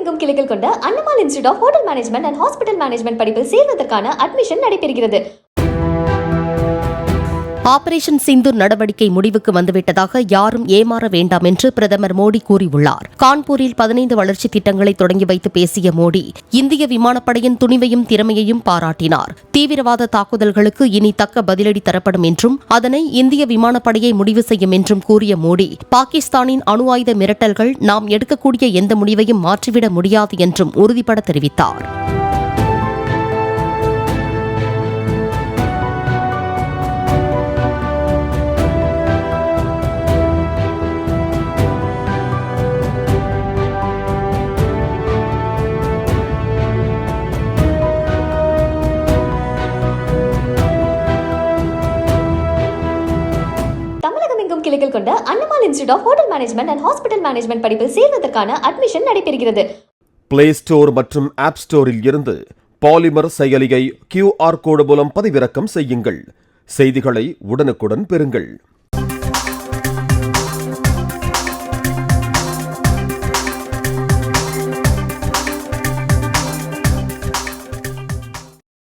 தமிழகமெங்கும் கிளைகள் கொண்ட Annamal institute of hotel management and hospital management படிப்பில் சேர்வதற்கான அட்மிஷன் நடைபெறுகிறது. ஆபரேஷன் சிந்தூர் நடவடிக்கை முடிவுக்கு வந்துவிட்டதாக யாரும் ஏமாற வேண்டாம் என்று பிரதமர் மோடி கூறியுள்ளார். கான்பூரில் 15 வளர்ச்சித் திட்டங்களை தொடங்கி வைத்து பேசிய மோடி இந்திய விமானப்படையின் துணிவையும் திறமையையும் பாராட்டினார். தீவிரவாத தாக்குதல்களுக்கு இனி தக்க பதிலடி தரப்படும் என்றும் அதனை இந்திய விமானப்படையை முடிவு செய்யும் என்றும் கூறிய மோடி பாகிஸ்தானின் அணு ஆயுத மிரட்டல்கள் நாம் எடுக்கக்கூடிய எந்த முடிவையும் மாற்றிவிட முடியாது என்றும் உறுதிபட தெரிவித்தார். தமிழகமெங்கும் கிளைகள் கொண்ட Annamal institute of hotel management and hospital management படிப்பில் சேர்வதற்கான அட்மிஷன் நடைபெறுகிறது. பிளே ஸ்டோர் மற்றும் ஆப் ஸ்டோரில் இருந்து பாலிமர் செயலியை QR கோடு மூலம் பதிவிறக்கம் செய்யுங்கள். செய்திகளை உடனுக்குடன் பெறுங்கள்.